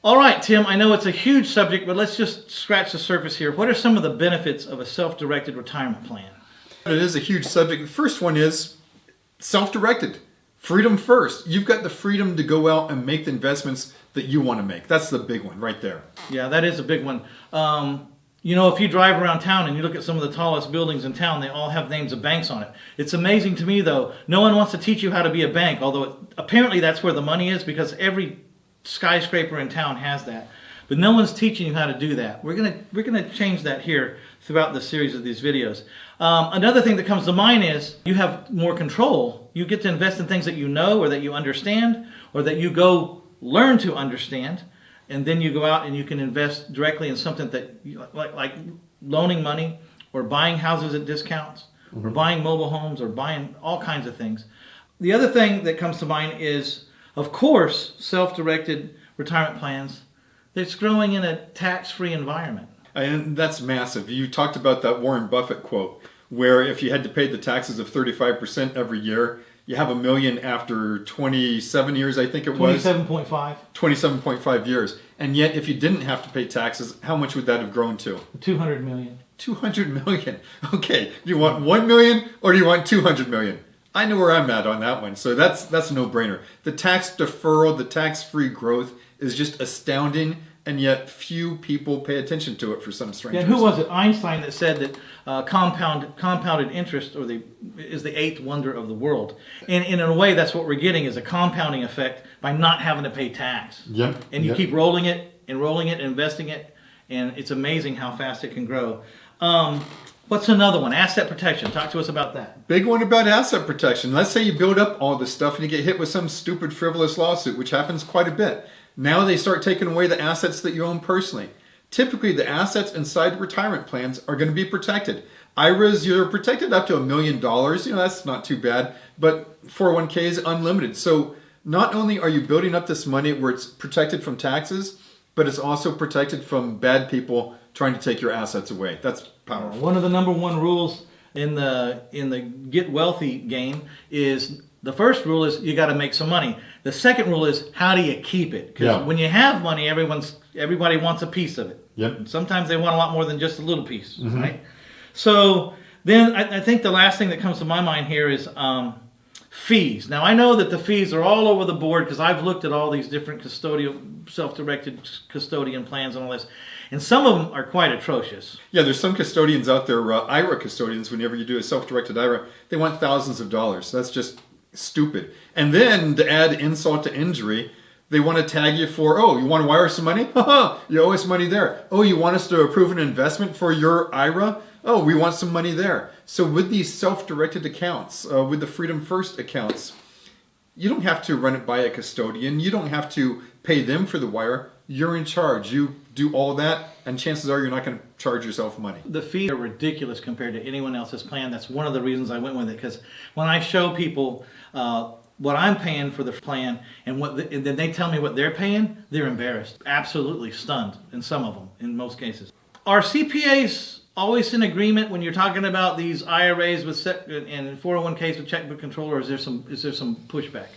All right, Tim, I know it's a huge subject, but let's just scratch the surface here. What are some of the benefits of a self-directed retirement plan? It is a huge subject. The first one is self-directed. Freedom first. You've got the freedom to go out and make the investments that you want to make. That's the big one right there. Yeah, that is a big one. If you drive around town and you look at some of the tallest buildings in town, they all have names of banks on it. It's amazing to me, though. No one wants to teach you how to be a bank, although apparently that's where the money is, because every skyscraper in town has that. But no one's teaching you how to do that. We're gonna change that here throughout the series of these videos. Another thing that comes to mind is you have more control. You get to invest in things that you know or that you understand or that you go learn to understand. And then you go out and you can invest directly in something that, like loaning money or buying houses at discounts or buying mobile homes or buying all kinds of things. The other thing that comes to mind is, of course, self-directed retirement plans. It's growing in a tax-free environment. And that's massive. You talked about that Warren Buffett quote, where if you had to pay the taxes of 35% every year, you have $1 million after 27 years, I think it was. 27.5. 27.5 years. And yet, if you didn't have to pay taxes, how much would that have grown to? 200 million. 200 million. Okay, do you want 1 million or do you want 200 million? I know where I'm at on that one. So that's a no-brainer. The tax deferral, the tax-free growth is just astounding, and yet few people pay attention to it for some strange reason. Who was it? Einstein that said that compounded interest is the eighth wonder of the world. And in a way, that's what we're getting, is a compounding effect by not having to pay tax. Yep. And you keep rolling it, investing it, and it's amazing how fast it can grow. What's another one? Asset protection. Talk to us about that. Big one about asset protection. Let's say you build up all this stuff and you get hit with some stupid frivolous lawsuit, which happens quite a bit. Now they start taking away the assets that you own personally. Typically, the assets inside retirement plans are going to be protected. IRAs, you're protected up to $1 million. That's not too bad. But 401k is unlimited. So not only are you building up this money where it's protected from taxes, but it's also protected from bad people trying to take your assets away. That's powerful. One of the number one rules in the get wealthy game is, the first rule is you got to make some money. The second rule is, how do you keep it? Because when you have money, everybody wants a piece of it. Yep. And sometimes they want a lot more than just a little piece, right? So then I think the last thing that comes to my mind here is fees. Now, I know that the fees are all over the board because I've looked at all these different self-directed custodian plans and all this. And some of them are quite atrocious. Yeah, there's some custodians out there, IRA custodians, whenever you do a self-directed IRA, they want thousands of dollars. That's just stupid. And then to add insult to injury, they want to tag you for, oh, you want to wire some money? You owe us money there. Oh, you want us to approve an investment for your IRA? Oh, we want some money there. So with these self-directed accounts, with the Freedom First accounts, you don't have to run it by a custodian. You don't have to pay them for the wire. You're in charge. You do all that, and chances are you're not going to charge yourself money. The fees are ridiculous compared to anyone else's plan. That's one of the reasons I went with it, because when I show people what I'm paying for the plan and then they tell me what they're paying, they're embarrassed, absolutely stunned in some of them, in most cases. Are CPAs always in agreement when you're talking about these IRAs and 401ks with checkbook control, or is there some pushback?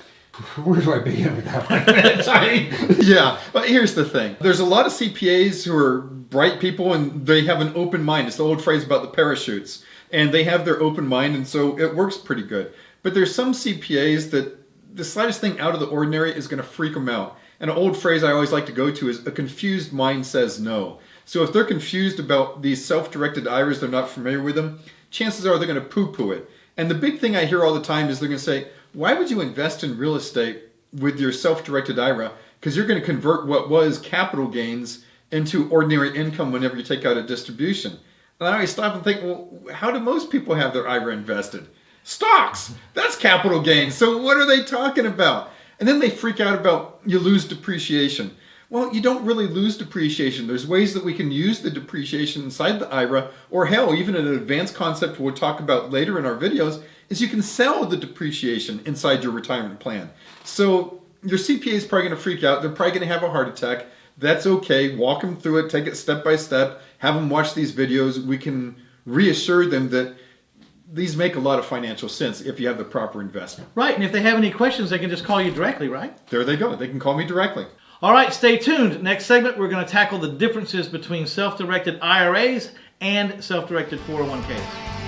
Where do I begin with that one? Yeah, but here's the thing. There's a lot of CPAs who are bright people and they have an open mind. It's the old phrase about the parachutes. And they have their open mind, and so it works pretty good. But there's some CPAs that the slightest thing out of the ordinary is going to freak them out. And an old phrase I always like to go to is, a confused mind says no. So if they're confused about these self-directed IRAs, they're not familiar with them, chances are they're going to poo-poo it. And the big thing I hear all the time is they're going to say, why would you invest in real estate with your self-directed IRA? Because you're going to convert what was capital gains into ordinary income whenever you take out a distribution. And I always stop and think, well, how do most people have their IRA invested? Stocks! That's capital gains. So what are they talking about? And then they freak out about you lose depreciation. Well, you don't really lose depreciation. There's ways that we can use the depreciation inside the IRA, or hell, even an advanced concept we'll talk about later in our videos, is you can sell the depreciation inside your retirement plan. So your CPA is probably going to freak out. They're probably going to have a heart attack. That's okay. Walk them through it. Take it step by step. Have them watch these videos. We can reassure them that these make a lot of financial sense if you have the proper investment. Right, and if they have any questions, they can just call you directly, right? There they go. They can call me directly. All right, stay tuned. Next segment, we're going to tackle the differences between self-directed IRAs and self-directed 401ks.